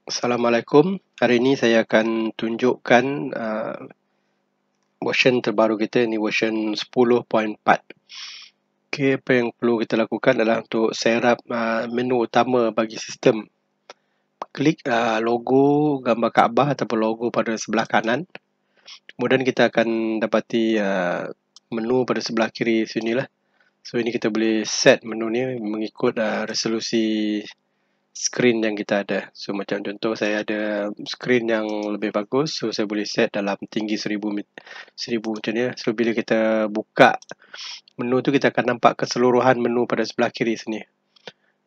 Assalamualaikum. Hari ini saya akan tunjukkan version terbaru kita, ini version 10.4. Okey, apa yang perlu kita lakukan adalah untuk set up menu utama bagi sistem. Klik logo gambar Kaabah ataupun logo pada sebelah kanan. Kemudian kita akan dapati menu pada sebelah kiri sinilah. So ini kita boleh set menu ni mengikut resolusi skrin yang kita ada. So macam contoh saya ada skrin yang lebih bagus, so saya boleh set dalam tinggi 1000 macam ni. So bila kita buka menu tu, kita akan nampak keseluruhan menu pada sebelah kiri sini.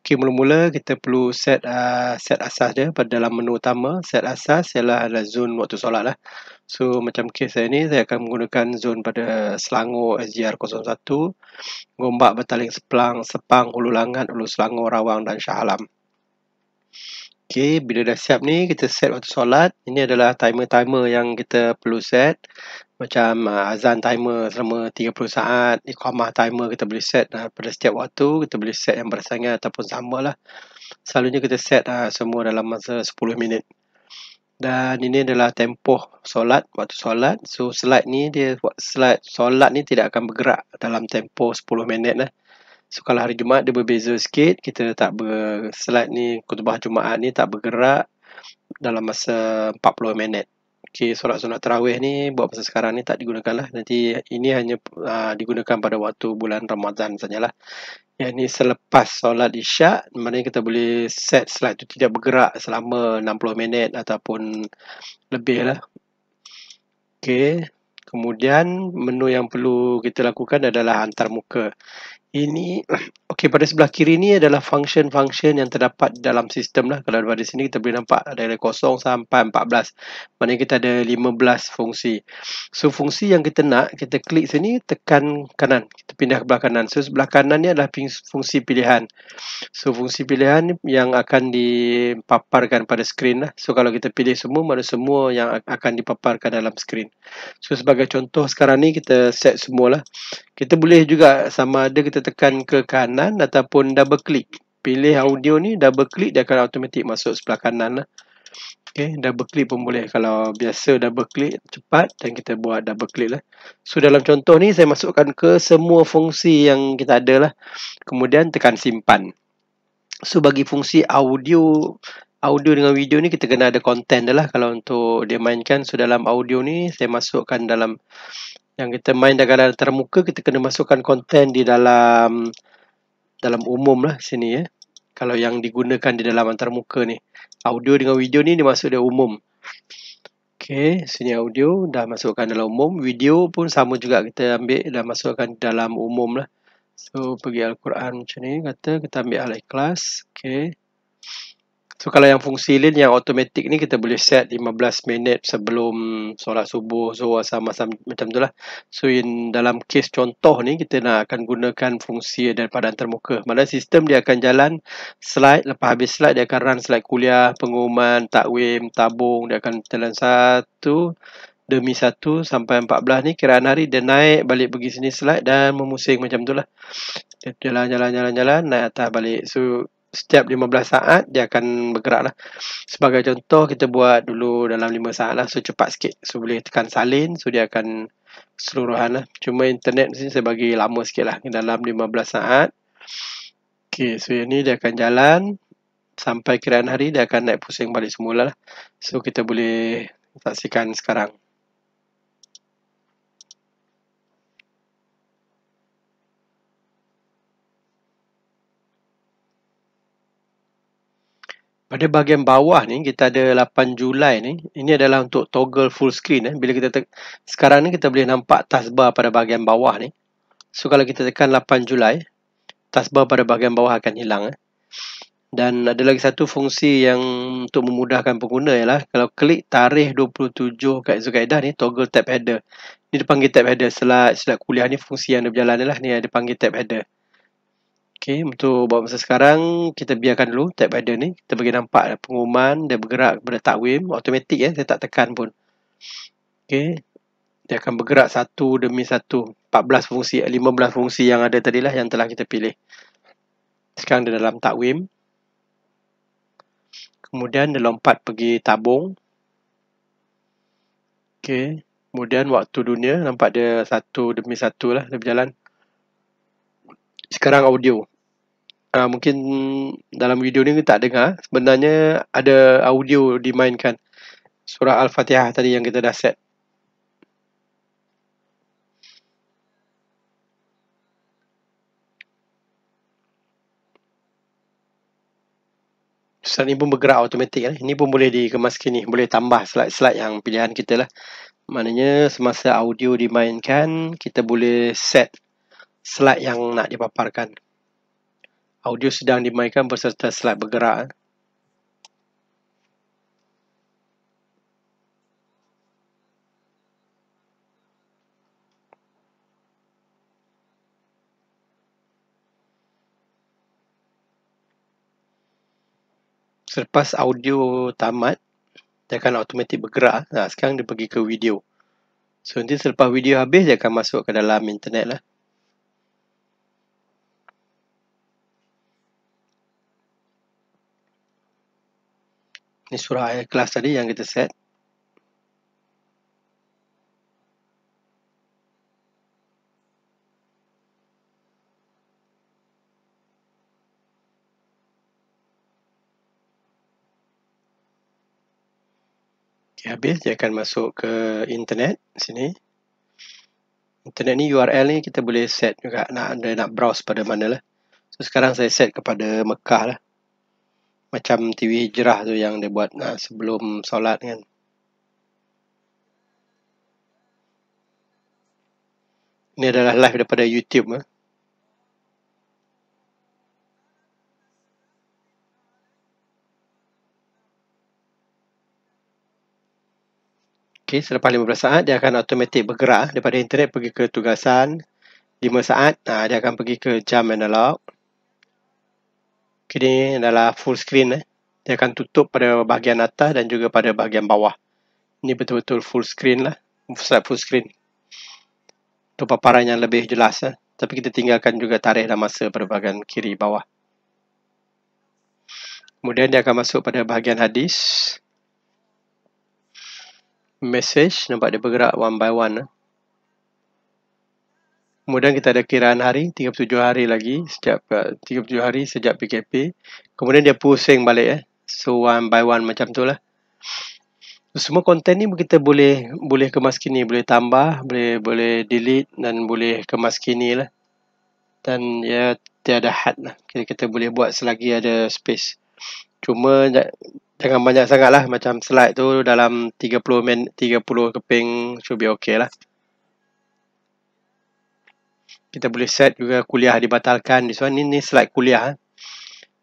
Okey, mula-mula kita perlu set asas dia pada dalam menu utama. Set asas ialah ada zon waktu solat lah. So macam kes saya ni, saya akan menggunakan zon pada Selangor SGR 01, Gombak, Betaling, Sepang, Hulu Langat, Hulu Selangor, Rawang dan Shah Alam. Okey, bila dah siap ni, kita set waktu solat. Ini adalah timer-timer yang kita perlu set. Macam azan timer selama 30 saat, iqamah timer kita boleh set pada setiap waktu. Kita boleh set yang bersaingan ataupun sama lah. Selalunya kita set semua dalam masa 10 minit. Dan ini adalah tempoh solat, waktu solat. So slide solat ni tidak akan bergerak dalam tempoh 10 minit lah. So kalau hari Jumaat dia berbeza sikit, kita tak slide ni, khutbah Jumaat ni tak bergerak dalam masa 40 minit. Okey, solat sunat tarawih ni buat masa sekarang ni tak digunakan lah. Nanti ini hanya digunakan pada waktu bulan Ramadan sajalah. Yang ni selepas solat Isyak, maknanya kita boleh set slide tu tidak bergerak selama 60 minit ataupun lebih lah. Okey, kemudian menu yang perlu kita lakukan adalah hantar muka. Ini okey, pada sebelah kiri ni adalah function-function yang terdapat dalam sistem lah. Kalau daripada sini kita boleh nampak dari 0 sampai 14. Maknanya kita ada 15 fungsi. So fungsi yang kita nak, kita klik sini, tekan kanan. Kita pindah ke belah kanan. So sebelah kanan ni adalah fungsi pilihan. So fungsi pilihan yang akan dipaparkan pada skrin lah. So kalau kita pilih semua, mana semua yang akan dipaparkan dalam skrin. So sebagai contoh sekarang ni kita set semualah. Kita boleh juga sama ada kita tekan ke kanan ataupun double click. Pilih audio ni, double click dia akan automatik masuk sebelah kanan lah. Okay, double click pun boleh. Kalau biasa double click cepat, dan kita buat double click lah. So dalam contoh ni saya masukkan ke semua fungsi yang kita ada lah. Kemudian tekan simpan. So bagi fungsi audio dengan video ni kita kena ada konten dah lah. Kalau untuk dia mainkan, so dalam audio ni saya masukkan dalam yang kita main dalam termuka, kita kena masukkan konten di dalam umum lah sini ya. Kalau yang digunakan di dalam antarmuka ni, audio dengan video ni dia masuk dia umum. Okey, sini audio dah masukkan dalam umum, video pun sama juga, kita ambil dah masukkan dalam umum lah. So pergi Al-Quran macam ni, kata kita ambil Al-Ikhlas. Okey. So kalau yang fungsi lain yang automatik ni kita boleh set 15 minit sebelum solat subuh, zuhur, asar, macam tu lah. So dalam kes contoh ni kita nak akan gunakan fungsi daripada antarmuka. Mana sistem dia akan jalan slide, lepas habis slide dia akan run slide kuliah, pengumuman, takwim, tabung, dia akan jalan satu demi satu sampai 14 ni. Kiraan hari dia naik balik pergi sini slide dan memusing macam tu lah. Dia jalan, naik atas balik. So setiap 15 saat dia akan bergerak lah. Sebagai contoh kita buat dulu dalam 5 saat lah. So cepat sikit. So boleh tekan salin. So dia akan keseluruhan lah. Cuma internet sini saya bagi lama sikit lah. Dalam 15 saat. Okay, so yang ni dia akan jalan sampai kiraan hari dia akan naik pusing balik semula lah. So kita boleh saksikan sekarang. Pada bahagian bawah ni kita ada 8 Julai ni. Ini adalah untuk toggle full screen. Bila kita sekarang ni kita boleh nampak taskbar pada bahagian bawah ni. So kalau kita tekan 8 Julai, taskbar pada bahagian bawah akan hilang. Dan ada lagi satu fungsi yang untuk memudahkan pengguna ialah kalau klik tarikh 27 kat Zulkaidah ni, toggle tab header. Ni dipanggil tab header. Slide kuliah ni fungsi yang dia berjalan ni lah. Ni dipanggil tab header. Okey, untuk buat masa sekarang, kita biarkan dulu tab header ni. Kita bagi nampak pengumuman, dia bergerak kepada takwim. Automatik ya, saya tak tekan pun. Okey, dia akan bergerak satu demi satu. 14 fungsi, 15 fungsi yang ada tadilah yang telah kita pilih. Sekarang dia dalam takwim. Kemudian dia lompat pergi tabung. Okey. Kemudian waktu dunia, nampak dia satu demi satu lah dia berjalan. Sekarang audio. Mungkin dalam video ni tak dengar. Sebenarnya ada audio dimainkan. Surah Al-Fatihah tadi yang kita dah set. Slide ni pun bergerak automatik. Ini pun boleh dikemaskini. Boleh tambah slide-slide yang pilihan kita lah. Maknanya semasa audio dimainkan, kita boleh set slide yang nak dipaparkan. Audio sedang dimainkan berserta slide bergerak. Selepas audio tamat, dia akan automatik bergerak. Sekarang dia pergi ke video. So nanti selepas video habis, dia akan masuk ke dalam internet lah. Ini surah Al-Ikhlas tadi yang kita set. Okay, habis dia akan masuk ke internet sini. Internet ni URL ni kita boleh set juga nak browse pada mana lah. So sekarang saya set kepada Mekah lah. Macam TV Hijrah tu yang dia buat sebelum solat kan. Ini adalah live daripada YouTube. Okay, selepas 15 saat dia akan automatik bergerak daripada internet pergi ke tugasan. 5 saat dia akan pergi ke jam analog. Okay, ini adalah full screen. Dia akan tutup pada bahagian atas dan juga pada bahagian bawah. Ini betul-betul full screen lah. Full screen. Untuk paparan yang lebih jelas. Tapi kita tinggalkan juga tarikh dan masa pada bahagian kiri bawah. Kemudian dia akan masuk pada bahagian hadis. Message, nampak dia bergerak one by one. Kemudian kita ada kiraan hari, 37 hari lagi, 37 hari sejak PKP. Kemudian dia pusing balik. So one by one macam tu lah. Semua konten ni kita boleh kemaskini, boleh tambah, boleh delete dan boleh kemaskini lah. Dan ya tiada had lah. Kita boleh buat selagi ada space. Cuma jangan banyak sangat lah. Macam slide tu dalam 30 keping should be okay lah. Kita boleh set juga kuliah dibatalkan. Ini slide kuliah.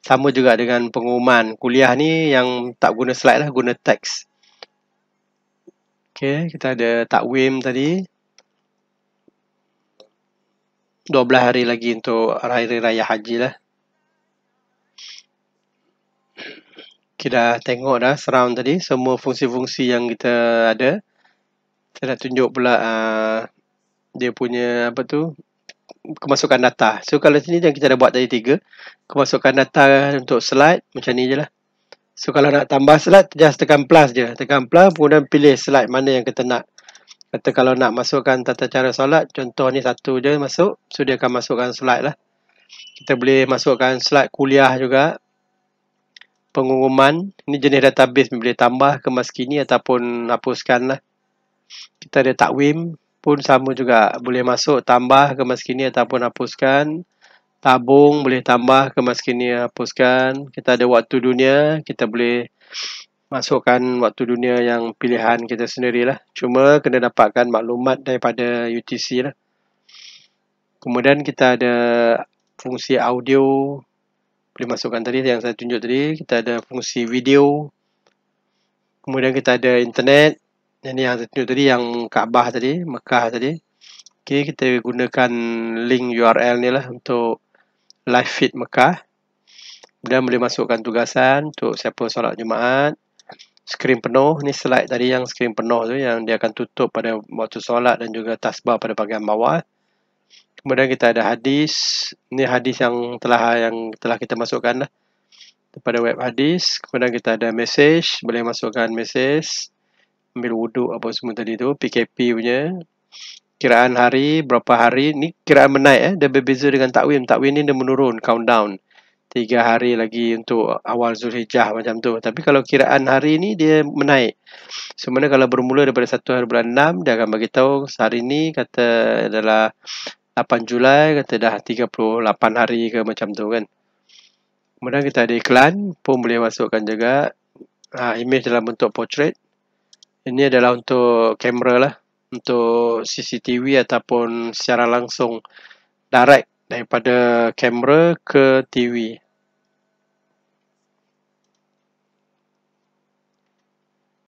Sama juga dengan pengumuman. Kuliah ni yang tak guna slide lah, guna teks. Okay, kita ada takwim tadi. 12 hari lagi untuk hari raya haji lah. Kita tengok dah surround tadi. Semua fungsi-fungsi yang kita ada. Saya nak tunjuk pula dia punya kemasukan data. So kalau sini yang kita dah buat tadi 3. Kemasukan data untuk slide macam ni je lah. So kalau nak tambah slide, just tekan plus je. Tekan plus, kemudian pilih slide mana yang kita nak. Kata kalau nak masukkan tata cara solat, contoh ni satu je masuk. So dia akan masukkan slide lah. Kita boleh masukkan slide kuliah juga. Pengumuman. Ini jenis database boleh tambah, kemaskini ataupun hapuskan lah. Kita ada takwim pun sama juga. Boleh masuk, tambah, kemaskini ataupun hapuskan. Tabung boleh tambah, kemaskini, hapuskan. Kita ada waktu dunia. Kita boleh masukkan waktu dunia yang pilihan kita sendirilah. Cuma kena dapatkan maklumat daripada UTC lah. Kemudian kita ada fungsi audio. Boleh masukkan tadi yang saya tunjuk tadi. Kita ada fungsi video. Kemudian kita ada internet. Ini yang saya tunjuk tadi, yang Kaabah tadi, Mekah tadi. Okay, kita gunakan link URL ni lah untuk live feed Mekah. Kemudian boleh masukkan tugasan untuk siapa solat Jumaat. Skrin penuh, ni slide tadi yang skrin penuh tu, yang dia akan tutup pada waktu solat dan juga tasbah pada bahagian bawah. Kemudian kita ada hadis. Ni hadis yang telah kita masukkan lah. Pada web hadis, kemudian kita ada message, boleh masukkan message, ambil wuduk apa semua tadi tu, PKP punya. Kiraan hari, berapa hari, ni kiraan menaik dia berbeza dengan takwim. Takwim ni dia menurun, countdown. 3 hari lagi untuk awal Zulhijjah macam tu. Tapi kalau kiraan hari ni dia menaik. Sebenarnya kalau bermula daripada 1 hari bulan 6, dia akan bagi tahu hari ni kata adalah 8 Julai, kata dah 38 hari ke macam tu kan. Kemudian kita ada iklan pun boleh masukkan juga. Image dalam bentuk portrait. Ini adalah untuk kamera lah. Untuk CCTV ataupun secara langsung direct daripada kamera ke TV.